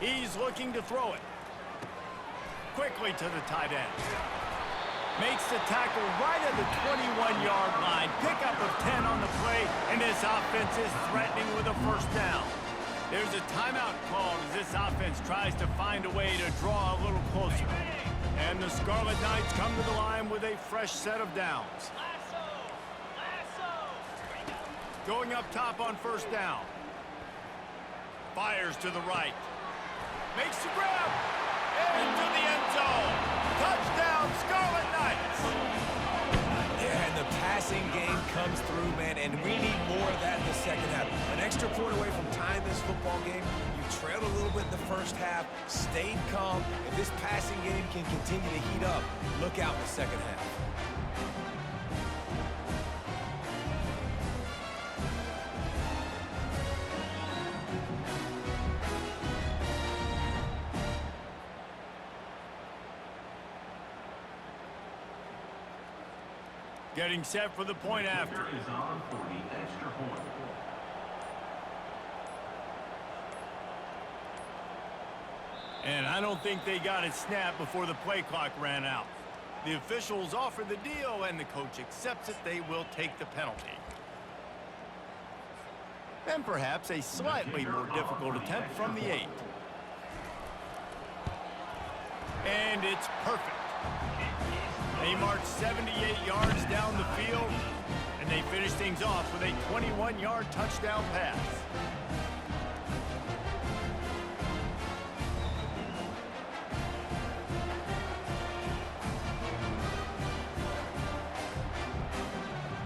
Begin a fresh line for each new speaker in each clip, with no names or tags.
He's looking to throw it. Quickly to the tight end. Makes the tackle right at the 21-yard line. Pickup of 10 on the play, and this offense is threatening with a first down. There's a timeout called as this offense tries to find a way to draw a little closer. And the Scarlet Knights come to the line with a fresh set of downs. Going up top on first down. Fires to the right. Makes the grab. Into the end zone. Touchdown, Scarlet Knights.
Yeah, and the passing game comes through, man, and we need more of that in the second half. An extra point away from tying this football game. You trailed a little bit in the first half, stayed calm. If this passing game can continue to heat up, look out in the second half.
Getting set for the point after.
Is on for the extra point.
And I don't think they got it snapped before the play clock ran out. The officials offer the deal, and the coach accepts it. They will take the penalty. And perhaps a slightly more difficult attempt from the 8. And it's perfect. They march 78 yards down the field, and they finish things off with a 21-yard touchdown pass.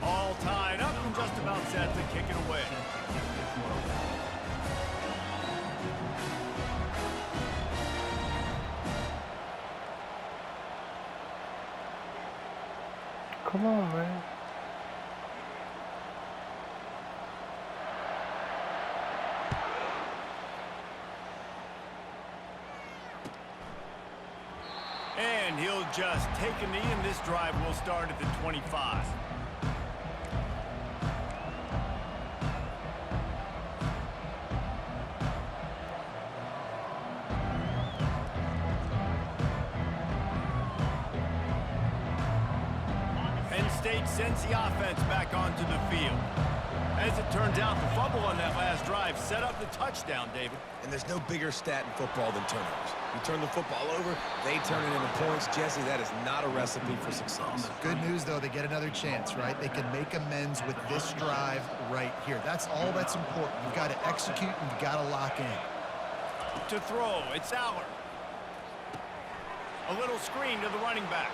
All tied up and just about set to kick it away.
Come on, man.
And he'll just take a knee, and this drive will start at the 25. State sends the offense back onto the field. As it turns out, the fumble on that last drive set up the touchdown, David.
And there's no bigger stat in football than turnovers. You turn the football over, they turn it into points. Jesse, that is not a recipe for success.
Good news, though, they get another chance, right? They can make amends with this drive right here. That's all that's important. You've got to execute, and you've got to lock in.
To throw, it's Aller. A little screen to the running back.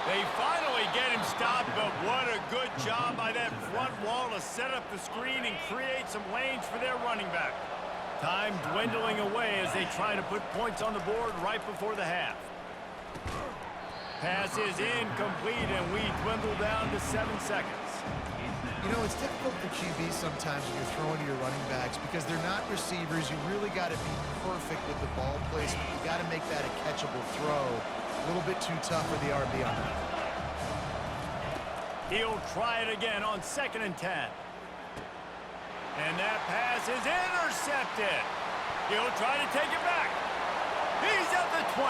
They finally get him stopped, but what a good job by that front wall to set up the screen and create some lanes for their running back. Time dwindling away as they try to put points on the board right before the half. Pass is incomplete, and we dwindle down to 7 seconds.
You know, it's difficult for QB sometimes when you're throwing to your running backs because they're not receivers. You really got to be perfect with the ball placement. You got to make that a catchable throw. A little bit too tough for the RB on that.
He'll try it again on 2nd and 10. And that pass is intercepted. He'll try to take it back. He's at the 20.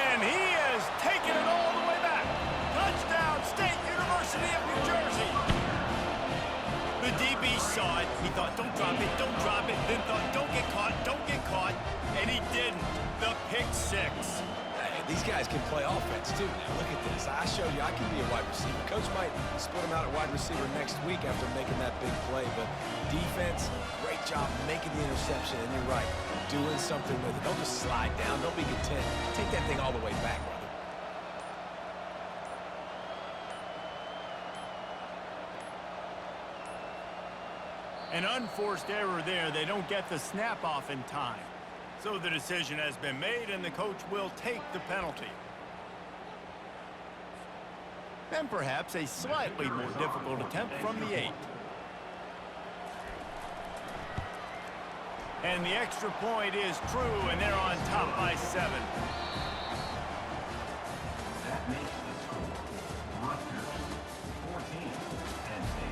And he has taken it all the way back. Touchdown, State University of New Jersey. The DB saw it. He thought, don't drop it, don't drop it. Then thought, don't get caught, don't get caught. And he didn't. The pick 6.
These guys can play offense, too. Now, look at this. I showed you I can be a wide receiver. Coach might split him out at wide receiver next week after making that big play. But defense, great job making the interception. And you're right, doing something with it. Don't just slide down. Don't be content. Take that thing all the way back, brother.
An unforced error there. They don't get the snap off in time. So the decision has been made, and the coach will take the penalty. And perhaps a slightly more difficult attempt from the 8. And the extra point is true, and they're on top by 7.
That makes the score Rutgers 14 and 7.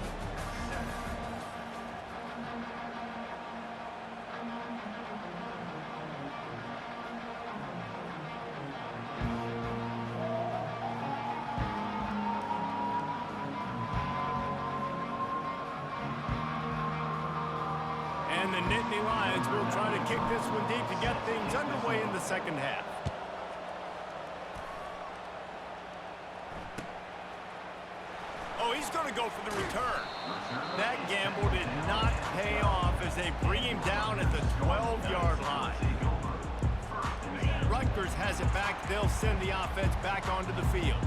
And the Nittany Lions will try to kick this one deep to get things underway in the second half. Oh, he's going to go for the return. That gamble did not pay off as they bring him down at the 12-yard line. Rutgers has it back. They'll send the offense back onto the field.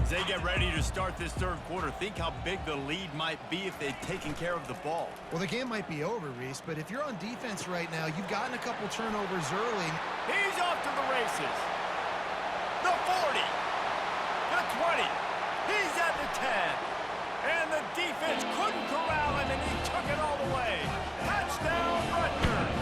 As they get ready to start this third quarter, think how big the lead might be if they'd taken care of the ball.
Well, the game might be over, Reese, but if you're on defense right now, you've gotten a couple turnovers early.
He's off to the races. The 40. The 20. He's at the 10. And the defense couldn't corral him, and he took it all the way. Touchdown, Rutgers.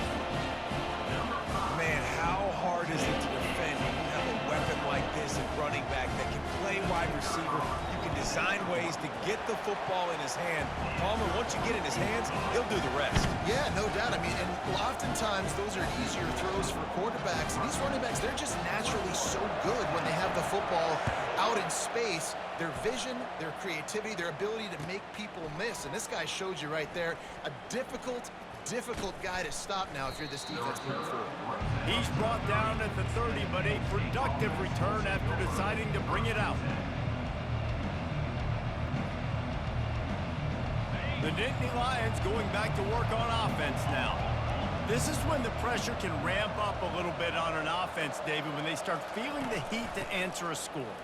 Man, how hard is it to defend when you have a weapon like this at running back that can play wide receiver? You can design ways to get the football in his hand. Palmer, once you get in his hands, he'll do the rest.
Yeah, no doubt. I mean, and oftentimes those are easier throws for quarterbacks. And these running backs, they're just naturally so good when they have the football out in space. Their vision, their creativity, their ability to make people miss. And this guy showed you right there, a difficult guy to stop now if you're this defense moving forward.
He's brought down at the 30, but a productive return after deciding to bring it out. The Nittany Lions going back to work on offense now. This is when the pressure can ramp up a little bit on an offense, David, when they start feeling the heat to answer a score.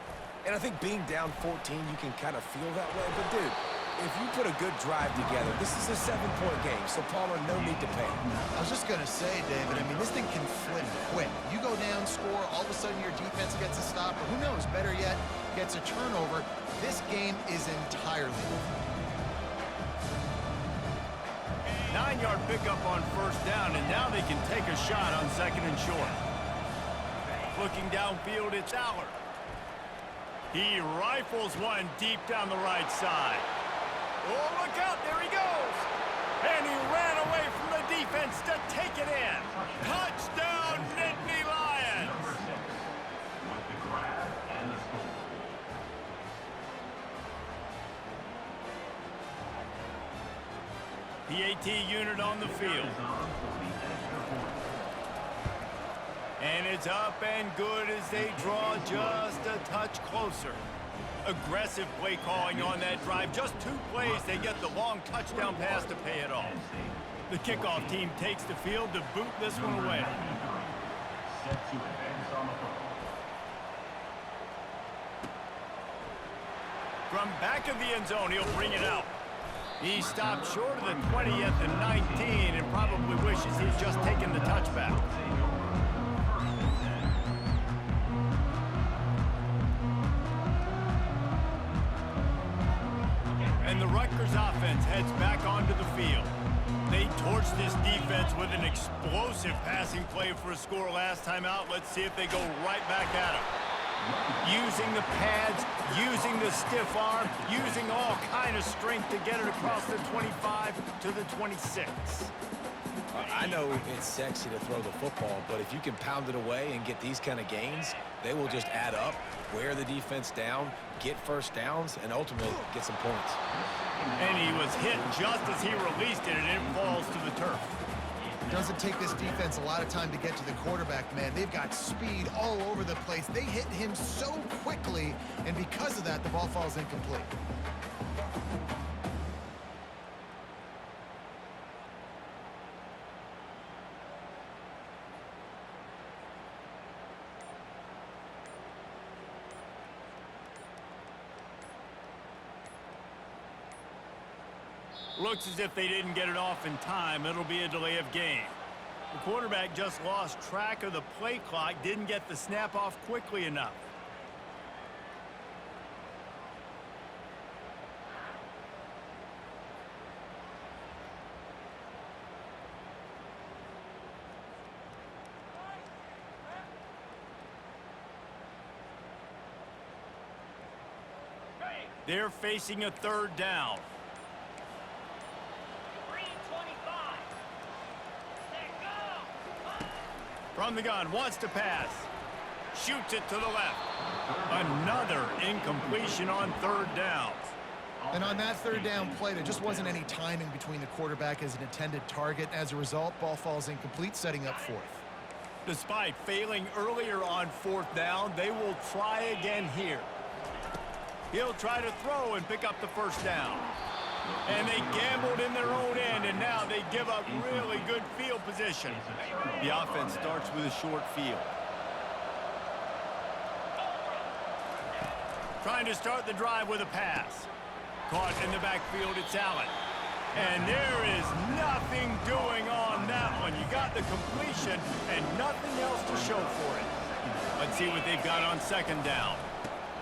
And I think being down 14, you can kind of feel that way. But, dude, if you put a good drive together, this is a 7-point game, so Palmer, no need to panic.
I was just going to say, David, I mean, this thing can flip quick. You go down, score, all of a sudden your defense gets a stop, or who knows, better yet, gets a turnover. This game is entirely different.
9-yard pickup on first down, and now they can take a shot on second and short. Looking downfield, it's Aller. He rifles one deep down the right side. Oh, look out, there he goes. And he ran away from the defense to take it in. Touchdown, Nittany Lions.
With the grab and the score.
PAT unit on the field. And it's up and good as they draw just a touch closer. Aggressive play calling on that drive. Just 2 plays, they get the long touchdown pass to pay it off. The kickoff team takes the field to boot this one away.
Set to advance on the football.
From back of the end zone, he'll bring it out. He stopped short of the 20 at the 19 and probably wishes he'd just taken the touchback. And the Rutgers offense heads back onto the field. They torched this defense with an explosive passing play for a score last time out. Let's see if they go right back at him. Using the pads, using the stiff arm, using all kind of strength to get it across the 25 to the 26.
I know it's sexy to throw the football, but if you can pound it away and get these kind of gains, they will just add up, wear the defense down, get first downs, and ultimately get some points.
And he was hit just as he released it, and it falls to the turf.
It doesn't take this defense a lot of time to get to the quarterback, man. They've got speed all over the place. They hit him so quickly, and because of that, the ball falls incomplete.
Looks as if they didn't get it off in time. It'll be a delay of game. The quarterback just lost track of the play clock, didn't get the snap off quickly enough. They're facing a third down. From the gun, wants to pass. Shoots it to the left. Another incompletion on third down.
And on that third down play, there just wasn't any timing between the quarterback as an intended target. As a result, ball falls incomplete, setting up fourth.
Despite failing earlier on fourth down, they will try again here. He'll try to throw and pick up the first down. And they gambled in their own end, and now they give up really good field position. The offense starts with a short field. Trying to start the drive with a pass. Caught in the backfield, it's Allen. And there is nothing doing on that one. You got the completion and nothing else to show for it. Let's see what they've got on second down.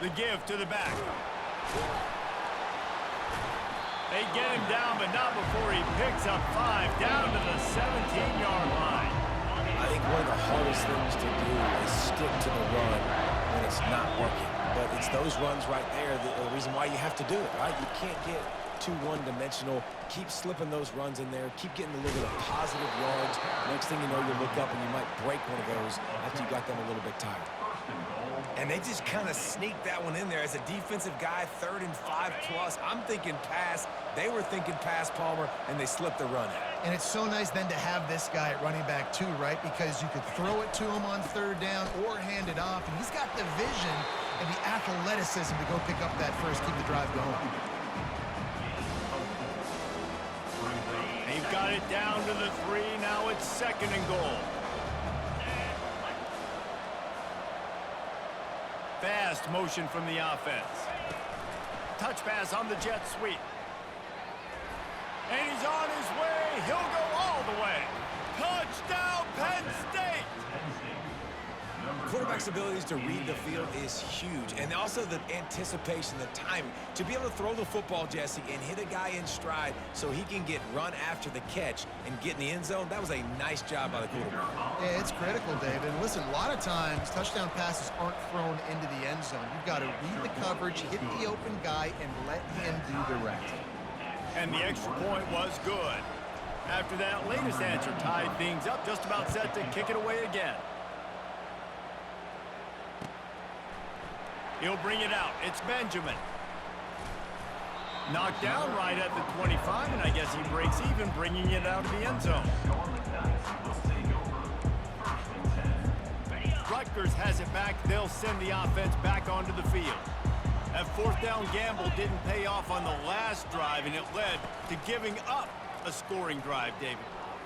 The give to the back. They get him down, but not before he picks up 5 down to the 17-yard line.
I think one of the hardest things to do is stick to the run when it's not working. But it's those runs right there that are the reason why you have to do it, right? You can't get too one-dimensional. Keep slipping those runs in there. Keep getting a little bit of positive yards. Next thing you know, you look up and you might break one of those after you got them a little bit tired. And they just kind of sneaked that one in there. As a defensive guy, 3rd and 5+. I'm thinking pass. They were thinking pass, Palmer, and they slipped the run in.
And it's so nice then to have this guy at running back too, right? Because you could throw it to him on third down or hand it off. And he's got the vision and the athleticism to go pick up that first, keep the drive going.
They've got it down to the 3. Now it's 2nd and goal. Fast motion from the offense. Touch pass on the jet sweep. And he's on his way. He'll go all the way. Touchdown, Penn State!
Quarterback's abilities to read the field is huge, and also the anticipation, the timing. To be able to throw the football, Jesse, and hit a guy in stride so he can get run after the catch and get in the end zone, that was a nice job by the quarterback.
Yeah, it's critical, David. Listen, a lot of times touchdown passes aren't thrown into the end zone. You've got to read the coverage, hit the open guy, and let him do the rest.
And the extra point was good. After that latest answer tied things up, just about set to kick it away again. He'll bring it out. It's Benjamin. Knocked down right at the 25, and I guess he breaks even, bringing it out of the end zone. Rutgers has it back. They'll send the offense back onto the field. That fourth down gamble didn't pay off on the last drive, and it led to giving up a scoring drive, David.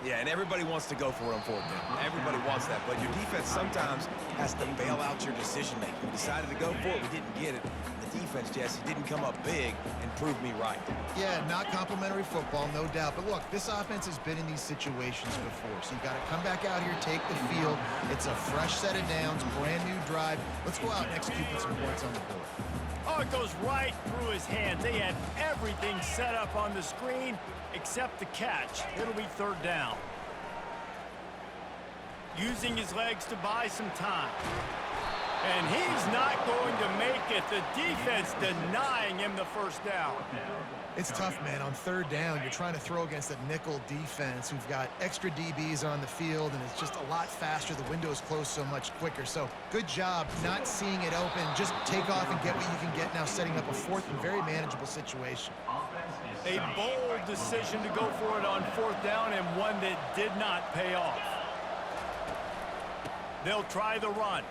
Yeah, and everybody wants to go for it on fourth down. Everybody wants that, but your defense sometimes has to bail out your decision-making. We decided to go for it. We didn't get it. The defense, Jesse, didn't come up big and prove me right.
Yeah, not complimentary football, no doubt. But look, this offense has been in these situations before, so you got to come back out here, take the field. It's a fresh set of downs, brand new drive. Let's go out and execute with some points on the board.
Oh, it goes right through his hands. They had everything set up on the screen except the catch. It'll be third down. Using his legs to buy some time. And he's not going to make it. The defense denying him the first down.
It's tough, man. On third down, you're trying to throw against a nickel defense who've got extra DBs on the field, and it's just a lot faster. The window's closed so much quicker. So good job not seeing it open. Just take off and get what you can get now, setting up a fourth and very manageable situation.
A bold decision to go for it on fourth down, and one that did not pay off. They'll try the run.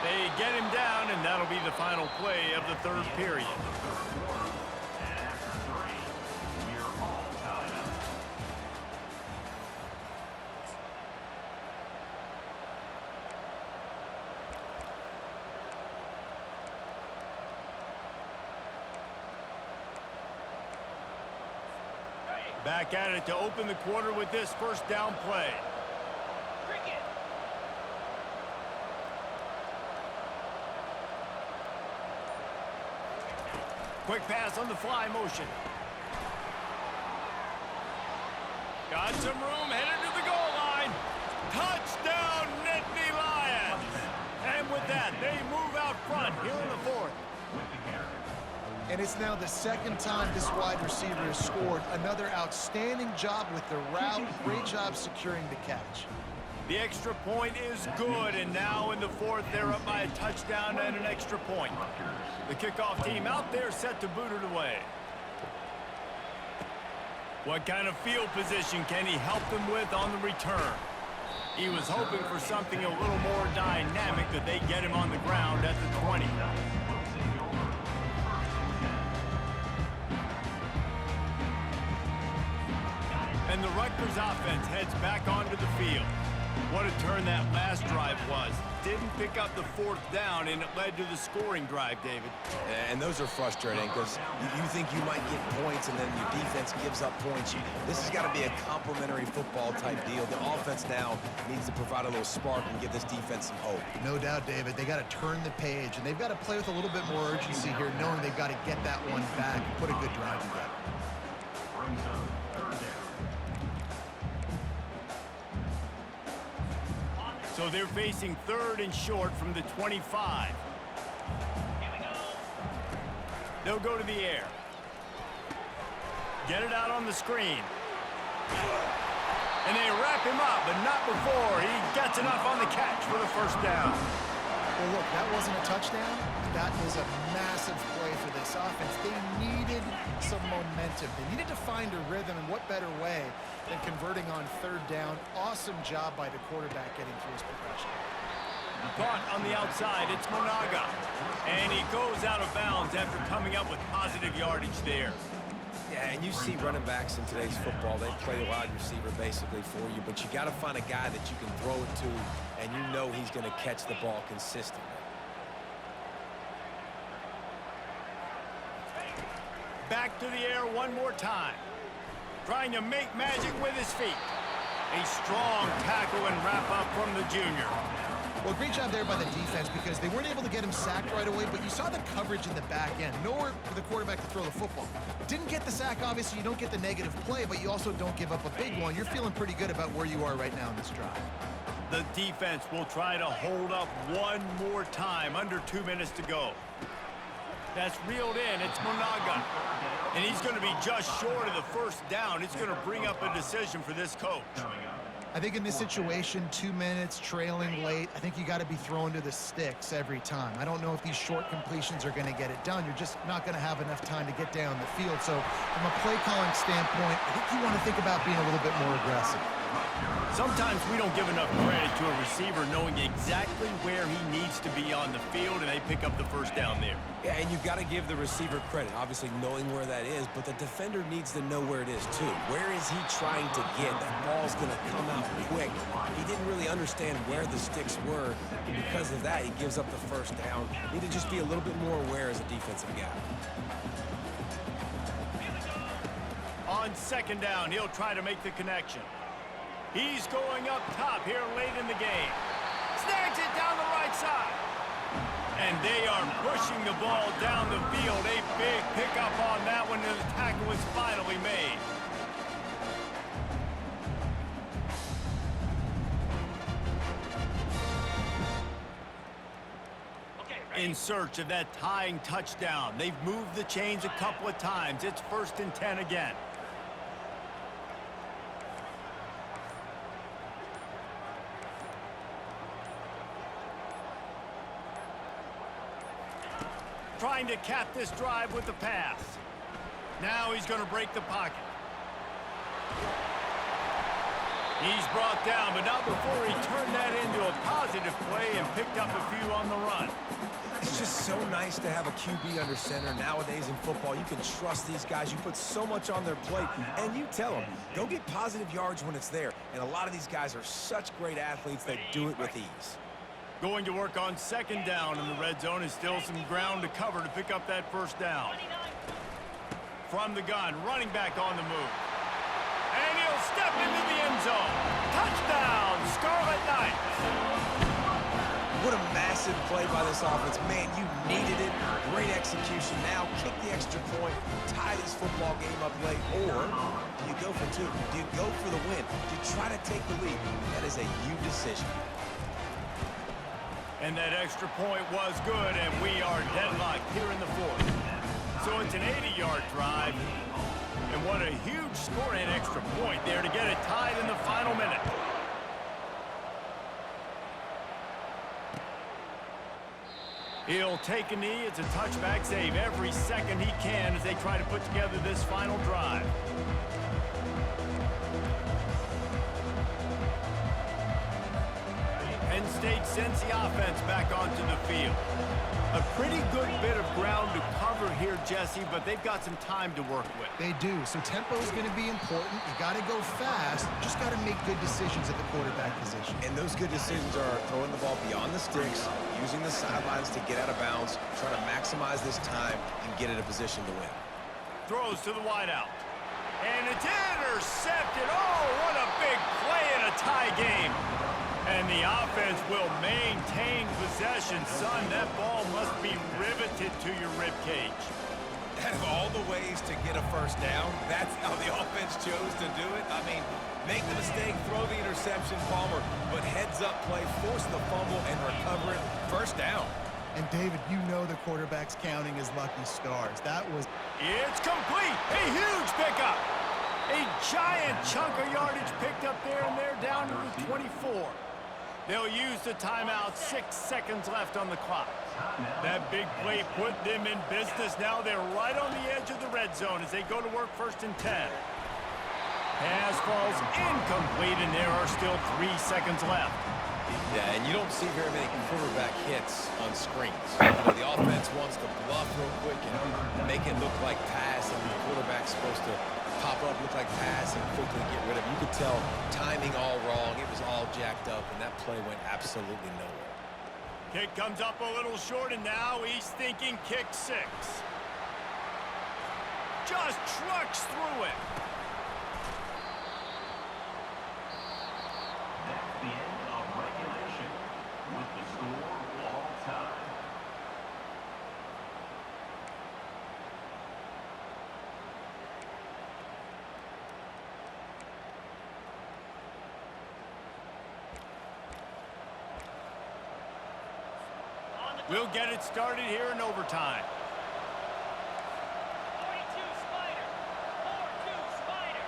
They get him down, and that'll be the final play of the third period. Back at it to open the quarter with this first down play. Quick pass on the fly motion. Got some room, headed to the goal line. Touchdown, Nittany Lions! And with that, they move out front here in the fourth.
And it's now the second time this wide receiver has scored. Another outstanding job with the route. Great job securing the catch.
The extra point is good, and now in the fourth, they're up by a touchdown and an extra point. The kickoff team out there set to boot it away. What kind of field position can he help them with on the return? He was hoping for something a little more dynamic, that they get him on the ground at the 20. And the Rutgers offense heads back onto the field. What a turn that last drive was. Didn't pick up the fourth down, and it led to the scoring drive, David.
And those are frustrating because you think you might get points and then your defense gives up points. This has got to be a complementary football type deal. The offense now needs to provide a little spark and give this defense some hope.
No doubt, David. They got to turn the page, and they've got to play with a little bit more urgency here, knowing they've got to get that one back and put a good drive together.
Brings up third down.
So they're facing third and short from the 25. They'll go to the air. Get it out on the screen. And they wrap him up, but not before he gets enough on the catch for the first down.
Well, look, that wasn't a touchdown. That was a massive play for this offense. They needed some momentum. They needed to find a rhythm, and what better way than converting on third down. Awesome job by the quarterback getting through his progression.
Caught on the outside, it's Monaga. And he goes out of bounds after coming up with positive yardage there.
Yeah, and you see running backs in today's football, they play wide receiver basically for you, but you got to find a guy that you can throw it to, and you know he's going to catch the ball consistently.
Back to the air one more time. Trying to make magic with his feet. A strong tackle and wrap up from the junior.
Well, great job there by the defense because they weren't able to get him sacked right away, but you saw the coverage in the back end. Nowhere for the quarterback to throw the football. Didn't get the sack, obviously. You don't get the negative play, but you also don't give up a big one. You're feeling pretty good about where you are right now in this drive.
The defense will try to hold up one more time. Under 2 minutes to go. That's reeled in. It's Monaga. And he's going to be just short of the first down. It's going to bring up a decision for this coach.
I think in this situation, 2 minutes, trailing late, I think you got to be throwing to the sticks every time. I don't know if these short completions are going to get it done. You're just not going to have enough time to get down the field. So from a play calling standpoint, I think you want to think about being a little bit more aggressive.
Sometimes we don't give enough credit to a receiver knowing exactly where he needs to be on the field, and they pick up the first down there.
Yeah, and you've got to give the receiver credit, obviously knowing where that is, but the defender needs to know where it is too. Where is he trying to get? That ball's going to come out quick. He didn't really understand where the sticks were, and because of that, he gives up the first down. Need to just be a little bit more aware as a defensive guy.
On second down, he'll try to make the connection. He's going up top here late in the game. Snags it down the right side. And they are pushing the ball down the field. A big pickup on that one, and the tackle is finally made. In search of that tying touchdown. They've moved the chains a couple of times. It's 1st and 10 again. Trying to cap this drive with the pass. Now he's going to break the pocket. He's brought down, but not before he turned that into a positive play and picked up a few on the run.
It's just so nice to have a QB under center. Nowadays in football, you can trust these guys. You put so much on their plate, and you tell them, go get positive yards when it's there. And a lot of these guys are such great athletes that do it with ease.
Going to work on second down in the red zone, is still some ground to cover to pick up that first down. From the gun, running back on the move. And he'll step into the end zone. Touchdown, Scarlet Knights.
What a massive play by this offense. Man, you needed it. Great execution. Now kick the extra point, tie this football game up late, or do you go for two? Do you go for the win? Do you try to take the lead? That is a you decision.
And that extra point was good, and we are deadlocked here in the fourth. So it's an 80-yard drive. And what a huge score and extra point there to get it tied in the final minute. He'll take a knee. It's a touchback, save every second he can as they try to put together this final drive. Penn State sends the offense back onto the field. A pretty good bit of ground to cover here, Jesse, but they've got some time to work with.
They do. So tempo is going to be important. You got to go fast. Just got to make good decisions at the quarterback position.
And those good decisions are throwing the ball beyond the sticks, using the sidelines to get out of bounds, trying to maximize this time and get in a position to win.
Throws to the wideout. And it's intercepted. Oh, what a big play in a tie game. And the offense will maintain possession. Son, that ball must be riveted to your ribcage.
Out of all the ways to get a first down, that's how the offense chose to do it. I mean, make the mistake, throw the interception, Palmer, but heads-up play, force the fumble, and recover it. First down.
And, David, you know the quarterback's counting his lucky stars. That was...
It's complete. A huge pickup. A giant chunk of yardage picked up there, and they're down to the 24. They'll use the timeout. 6 seconds left on the clock. That big play put them in business. Now they're right on the edge of the red zone as they go to work 1st and 10. Pass falls incomplete, and there are still 3 seconds left.
Yeah, and you don't see very many quarterback hits on screens. You know, the offense wants to bluff real quick and make it look like pass, and the quarterback's supposed to pop up, look like pass, and quickly get rid of it. You could tell timing all wrong. It was all jacked up, and that play went absolutely nowhere.
Kick comes up a little short, and now he's thinking kick 6. Just trucks through it.
That's the end of regulation with the score all time.
We'll get it started here in overtime.
42 Spider. 4-2 Spider.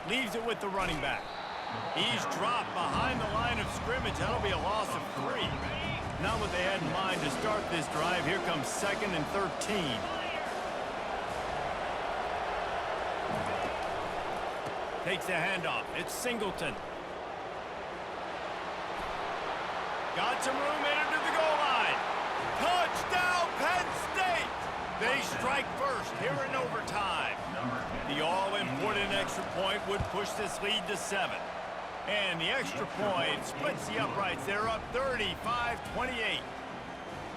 Leaves it with the running back. He's dropped behind the line of scrimmage. That'll be a loss of 3. Not what they had in mind to start this drive. Here comes 2nd and 13. Takes the handoff. It's Singleton. Got some room in to the goal line. Touchdown, Penn State! They strike first here in overtime. The all-important extra point would push this lead to 7. And the extra point splits the uprights. They're up 35-28.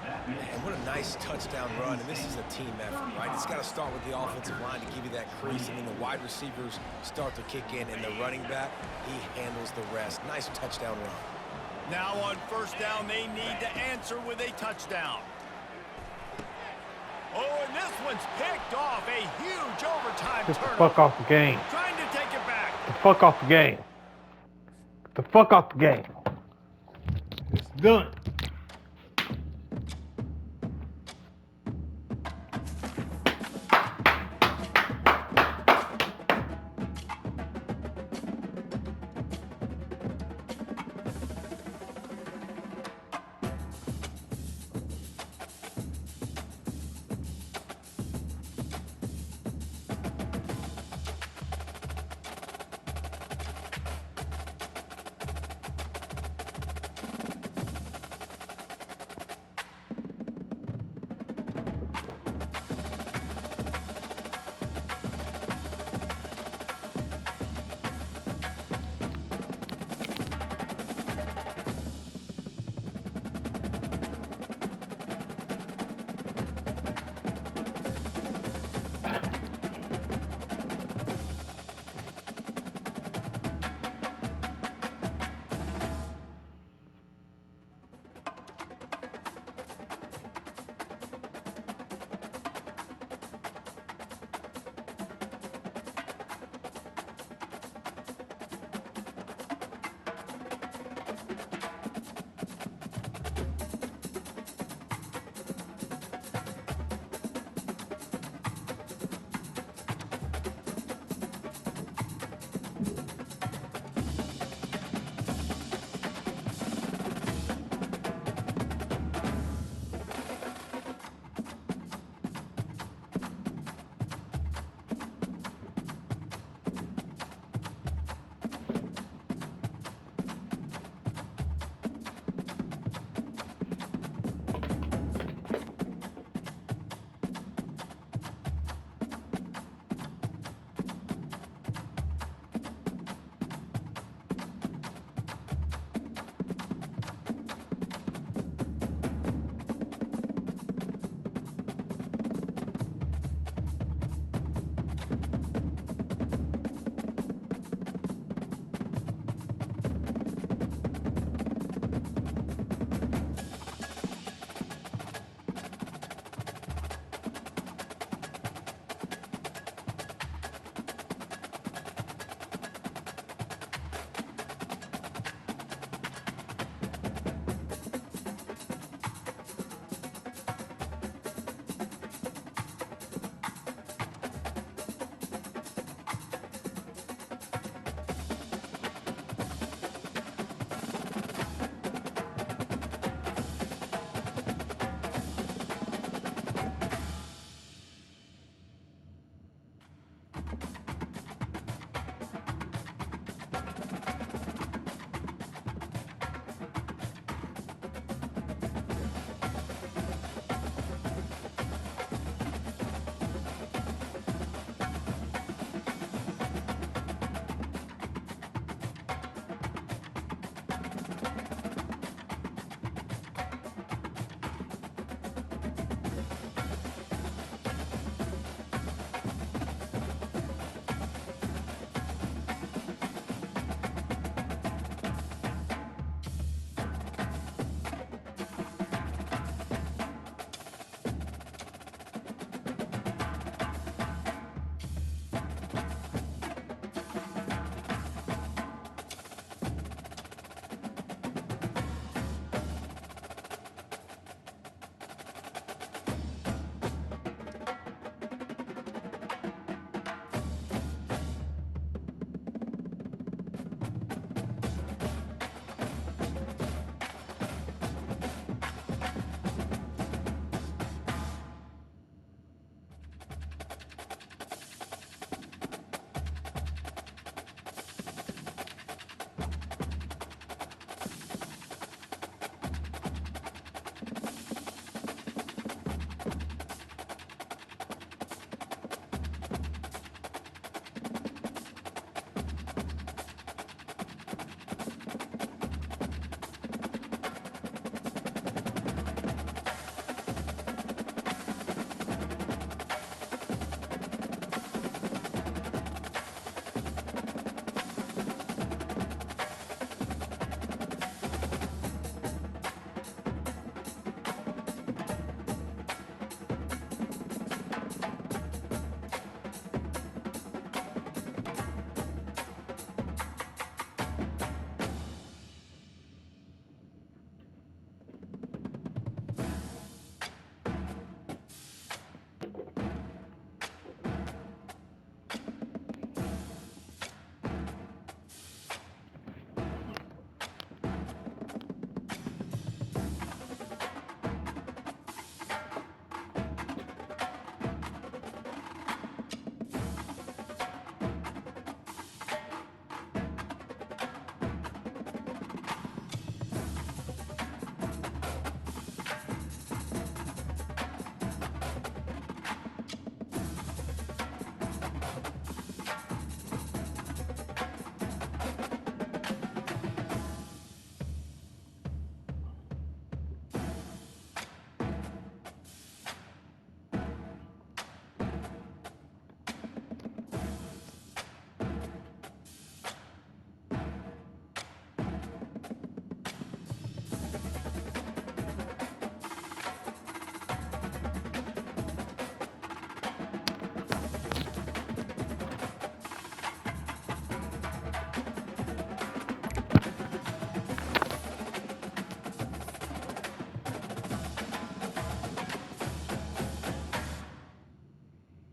And what a nice touchdown run, and this is a team effort, right? It's got to start with the offensive line to give you that crease, and then the wide receivers start to kick in, and the running back, he handles the rest. Nice touchdown run.
Now on 1st down, they need to answer with a touchdown. Oh, and this one's picked off. A huge overtime
Get the
turnover.
fuck off the game.
Trying to take it back.
Get the fuck off the game. Get the fuck off the game. It's done.